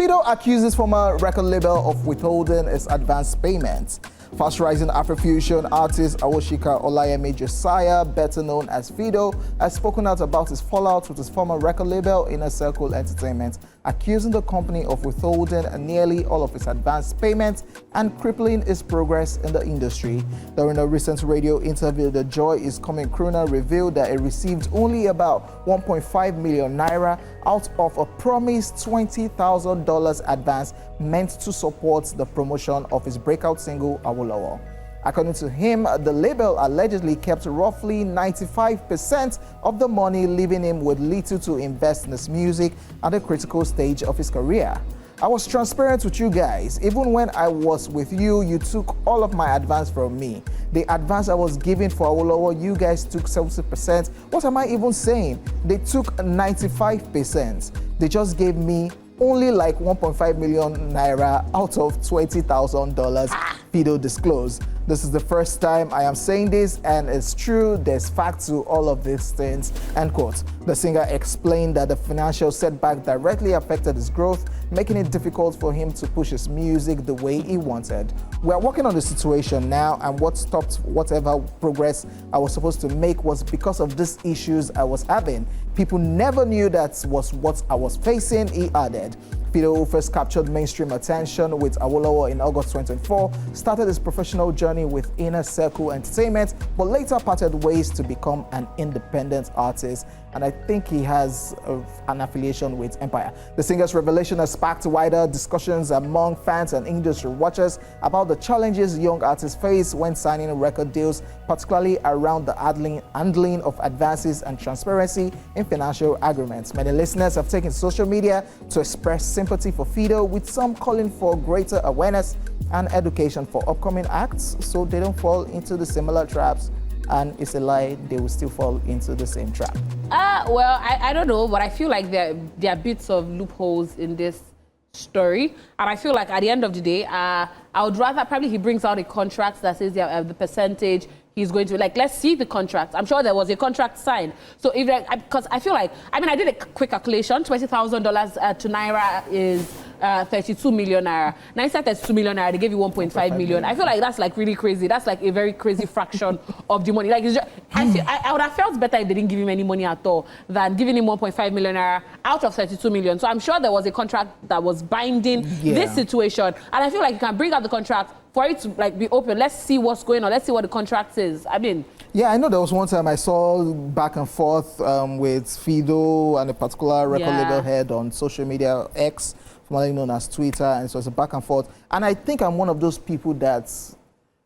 Fido accuses former record label of withholding its advance payments. Fast-rising Afrofusion artist Awoshika Olayemi Josiah, better known as Fido, has spoken out about his fallout with his former record label, Inner Circle Entertainment, accusing the company of withholding nearly all of its advance payments and crippling its progress in the industry. During a recent radio interview, the Joy Is Coming crooner revealed that it received only about 1.5 million naira out of a promised $20,000 advance meant to support the promotion of his breakout single, Awolowo. According to him, the label allegedly kept roughly 95% of the money, leaving him with little to invest in his music at a critical stage of his career. I was transparent with you guys. Even when I was with you, you took all of my advance from me. The advance I was giving for Awolowo, you guys took 70%. What am I even saying? They took 95%. They just gave me only like 1.5 million naira out of $20,000, Fido disclosed. This is the first time I am saying this, and it's true, there's fact to all of these things, end quote. The singer explained that the financial setback directly affected his growth, making it difficult for him to push his music the way he wanted. We are working on the situation now, and what stopped whatever progress I was supposed to make was because of these issues I was having. People never knew that was what I was facing, he added. Fido first captured mainstream attention with Awolowo in August 2024, started his professional journey with Inner Circle Entertainment, but later parted ways to become an independent artist. And I think he has an affiliation with Empire. The singer's revelation has sparked wider discussions among fans and industry watchers about the challenges young artists face when signing record deals, particularly around the handling of advances and transparency in financial agreements. Many listeners have taken social media to express sympathy for Fido, with some calling for greater awareness and education for upcoming acts so they don't fall into the similar traps. And it's a lie, they will still fall into the same trap. Well, I don't know, but I feel like there are bits of loopholes in this story. And I feel like at the end of the day, I would rather probably he brings out a contract that says the percentage he's going to, like, let's see the contract. I'm sure there was a contract signed. So if, because I feel like, I mean, I did a quick calculation, $20,000 to Naira is 32 million Naira. Now instead of 32 million Naira, they gave you 1.5 million. I feel like that's like really crazy. That's like a very crazy fraction of the money. Like, it's just, I would have felt better if they didn't give him any money at all than giving him 1.5 million Naira out of 32 million. So I'm sure there was a contract that was binding this situation. And I feel like you can bring out the contract for it to like be open. Let's see what's going on. Let's see what the contract is. I mean, yeah, I know there was one time I saw back and forth with Fido and a particular record label head on social media, X, formerly known as Twitter, and so it's a back and forth. And I think I'm one of those people that,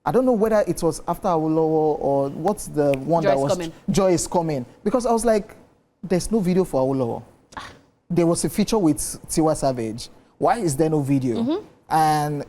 I don't know whether it was after Awolowo or what's the one Joy that is was Coming. Joy Is Coming, because I was like, there's no video for Awolowo. There was a feature with Tiwa Savage. Why is there no video? And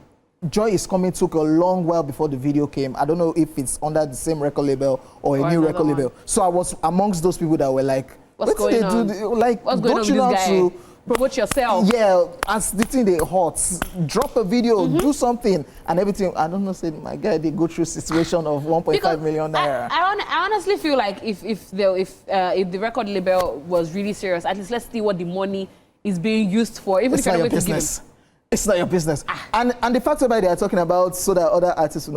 Joy Is Coming took a long while before the video came. I don't know if it's under the same record label or a new record label. So I was amongst those people that were like, what's going on? Like, what's going on don't you know how to promote yourself? Yeah, as the thing they hot, drop a video, do something, and everything. I don't know, say my guy, they go through a situation of 1.5 million naira. I honestly feel like if the record label was really serious, at least let's see what the money is being used for. Even it's if not you're your business. It's not your business. And the fact about it, they are talking about so that other artists,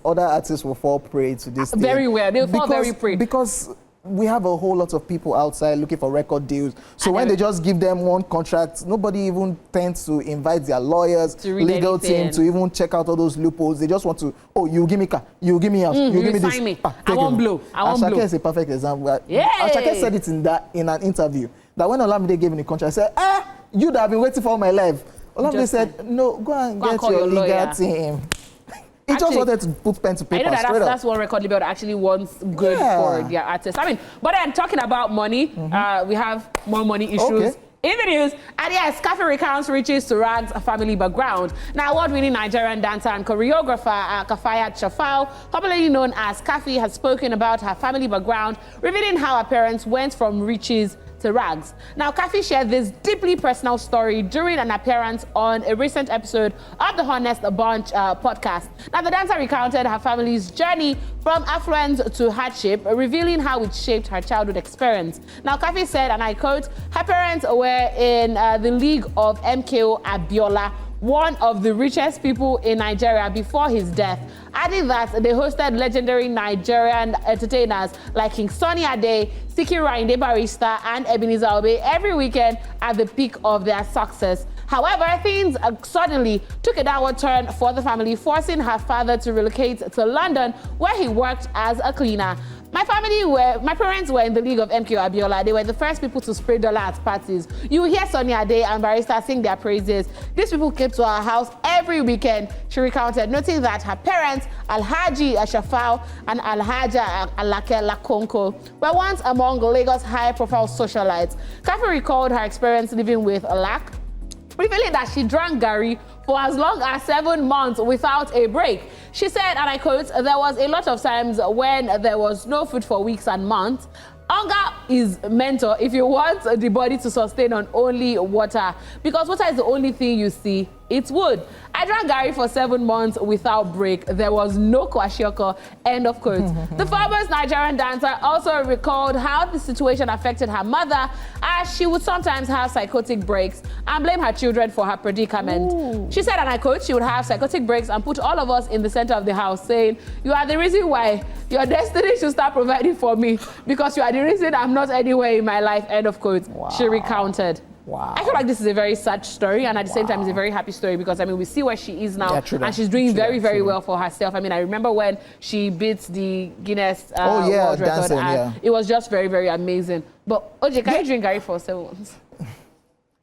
other artists will fall prey to this thing. Very well, they'll fall very prey. Because we have a whole lot of people outside looking for record deals. So when they just give them one contract, nobody even tends to invite their lawyers, legal team to even check out all those loopholes. They just want to, oh, you give me car, you give me house, you give me this. Me. I won't blow. I won't blow. Ashake is a perfect example. Ashake said it in an interview that when Olamide gave him the contract, I said, you that have been waiting for all my life. Olamide said, no, go and get your legal team. He just wanted to put pen to paper. I know that's one record label that actually wants good for their artists. I mean, but then talking about money, we have more money issues. In the news, and yes, Kafi recounts riches to rags a family background. Now, award-winning Nigerian dancer and choreographer Kafayat Shafau, popularly known as Kafi, has spoken about her family background, revealing how her parents went from riches to rags. Now, Kathy shared this deeply personal story during an appearance on a recent episode of the Honest Bunch podcast. Now, the dancer recounted her family's journey from affluence to hardship, revealing how it shaped her childhood experience. Now, Kathy said, and I quote, her parents were in the league of MKO Abiola, one of the richest people in Nigeria before his death, adding that they hosted legendary Nigerian entertainers like King Sunny Ade, Sikiru Ayinde Barrister, and Ebenezer Obey every weekend at the peak of their success. However, things suddenly took a downward turn for the family, forcing her father to relocate to London, where he worked as a cleaner. My parents were in the league of MKO Abiola. They were the first people to spray dollar at parties. You hear Sunny Ade and Barrister sing their praises. These people came to our house every weekend, she recounted, noting that her parents, Alhaji Ashafau and Alhaja Alake Lakonko, were once among Lagos' high-profile socialites. Kathy recalled her experience living with Alak, revealing that she drank Gary for as long as 7 months without a break. She said, and I quote, there was a lot of times when there was no food for weeks and months. Hunger is mental if you want the body to sustain on only water, because water is the only thing you see. It's wood. I drank Gary for 7 months without break. There was no kwashiorkor, end of quote. The famous Nigerian dancer also recalled how the situation affected her mother, as she would sometimes have psychotic breaks and blame her children for her predicament. Ooh. She said, and I quote, she would have psychotic breaks and put all of us in the center of the house saying, you are the reason why your destiny should start providing for me, because you are the reason I'm not anywhere in my life, end of quote. Wow. She recounted. Wow. I feel like this is a very sad story, and at the same time, it's a very happy story, because, I mean, we see where she is now, and she's doing very well for herself. I mean, I remember when she beat the Guinness World Record, and it was just very amazing. But, OJ, can you drink Gary for 7 months?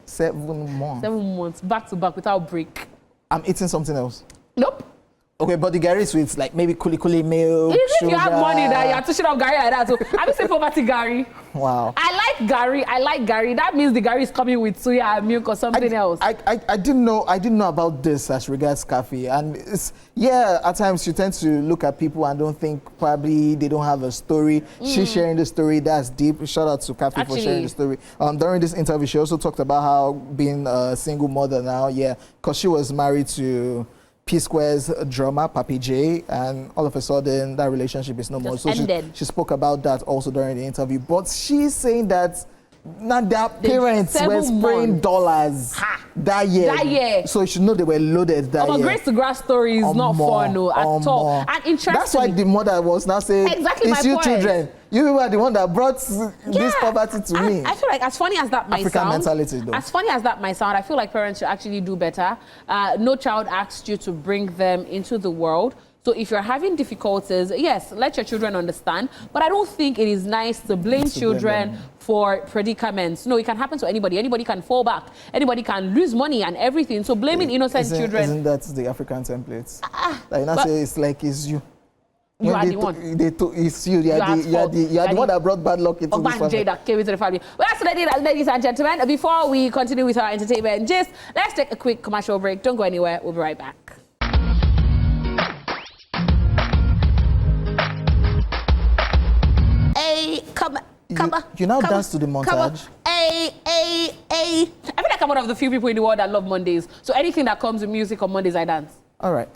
7 months? 7 months, back to back, without break. I'm eating something else. Nope. Okay, but the Gary sweets, like maybe kuli milk, Even sugar. if you have money that you are touching up Gary like that, so I would say poverty Gary. Wow. I like Gary. That means the Gary is coming with soya and milk or something else. I didn't know about this as regards coffee, and it's, at times you tend to look at people and don't think probably they don't have a story. She's sharing the story that's deep. Shout out to Kathy for sharing the story. During this interview, she also talked about how being a single mother now, because she was married to P-Square's drummer, Papi J, and all of a sudden that relationship is no more. So she spoke about that also during the interview. But she's saying that now their parents were spraying dollars that year. So you should know they were loaded that year. Grace to grass story is not fun at all. And interesting. That's why the mother was now saying, exactly it's my you point. Children. You were the one that brought this poverty to me. I feel like, as funny as that might African sound, mentality, though. as funny as that might sound, I feel like parents should actually do better. No child asked you to bring them into the world. So if you're having difficulties, yes, let your children understand. But I don't think it is nice to blame children for predicaments. No, it can happen to anybody. Anybody can fall back. Anybody can lose money and everything. So blaming innocent children. Isn't that the African templates? Like, not say it's like it's you. You are the one. It's you. You are the one that brought bad luck into this family. That came into the family. Well, that's ladies and gentlemen. Before we continue with our entertainment gist, let's take a quick commercial break. Don't go anywhere. We'll be right back. Hey, come on. You now dance to the montage. Hey. I feel like I'm one of the few people in the world that love Mondays. So anything that comes with music on Mondays, I dance. All right.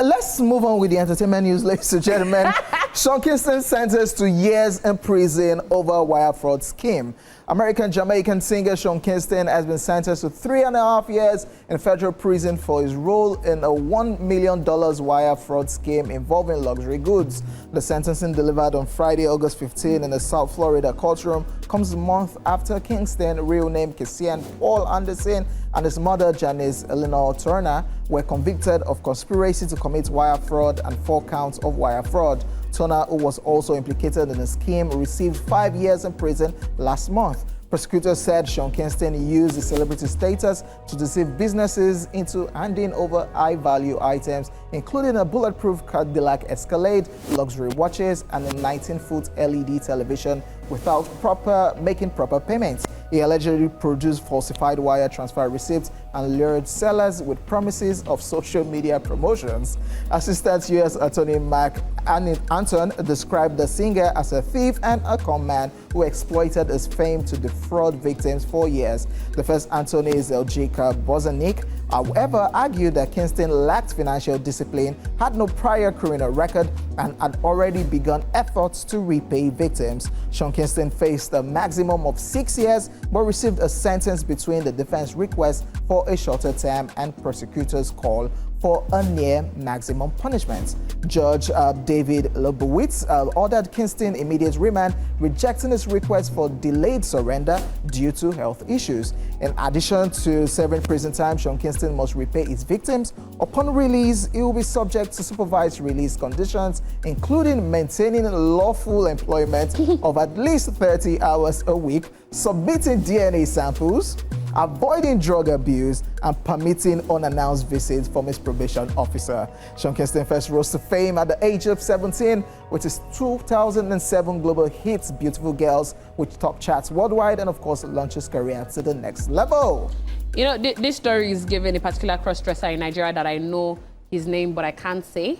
Let's move on with the entertainment news, ladies and gentlemen. Sean Kingston sentenced to years in prison over wire fraud scheme. American-Jamaican singer Sean Kingston has been sentenced to 3.5 years in federal prison for his role in a $1 million wire fraud scheme involving luxury goods. The sentencing, delivered on Friday, August 15 in the South Florida courtroom, comes a month after Kingston, real name Kessian Paul Anderson, and his mother, Janice Eleanor Turner, were convicted of conspiracy to commit wire fraud and 4 counts of wire fraud. Turner, who was also implicated in the scheme, received 5 years in prison last month. Prosecutors said Sean Kingston used his celebrity status to deceive businesses into handing over high-value items, including a bulletproof Cadillac Escalade, luxury watches, and a 19-foot LED television without making proper payments. He allegedly produced falsified wire transfer receipts and lured sellers with promises of social media promotions. Assistant U.S. Attorney Mark Anton described the singer as a thief and a con man who exploited his fame to defraud victims for years. The first Anthony Zeljika Bozanik, however, argued that Kingston lacked financial discipline, had no prior criminal record, and had already begun efforts to repay victims. Sean Kingston faced a maximum of 6 years, but received a sentence between the defense request for a shorter term and prosecutors' call for a near maximum punishment. Judge David Lobowitz ordered Kingston immediate remand, rejecting his request for delayed surrender due to health issues. In addition to serving prison time, Sean Kingston must repay his victims. Upon release, he will be subject to supervised release conditions, including maintaining lawful employment of at least 30 hours a week, submitting DNA samples, avoiding drug abuse, and permitting unannounced visits from his probation officer. Sean Kingston first rose to fame at the age of 17 with his 2007 global hit Beautiful Girls, which topped charts worldwide and of course launched his career to the next level. You know, this story is given a particular cross-dresser in Nigeria that I know his name, but I can't say.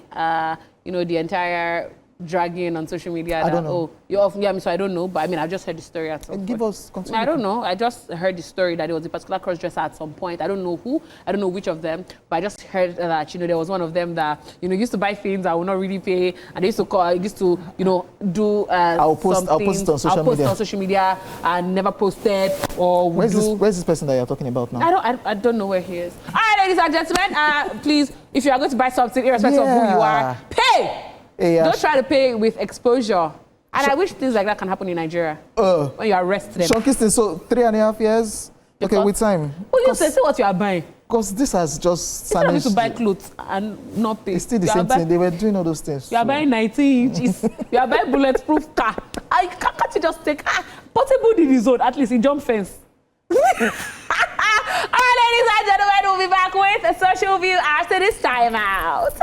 You know, the entire dragging on social media. I don't know. Oh, you're off. Yeah, so I don't know, but I mean, I just heard the story at some point. Give us, continue. I don't know. I just heard the story that there was a particular cross-dresser at some point. I don't know who. I don't know which of them, but I just heard that, you know, there was one of them that, you know, used to buy things I would not really pay, and they used to call, used to, you know, do I'll post it on social media. And never posted or where's this person that you're talking about now? I don't know where he is. All right, ladies and gentlemen, please, if you are going to buy something, irrespective of who you are, pay. Don't try to pay with exposure. And I wish things like that can happen in Nigeria. When you arrest them. Sean Kingston, so 3.5 years? Okay, with time. Well, you say what you are buying. Because this has just it's not to buy clothes and not pay. It's still the same thing. They were doing all those things. You are buying 19 inches. You are buying bulletproof car. Can't you just take portable in his own, at least he jump fence. All right, ladies and gentlemen, we'll be back with a social view after this time out.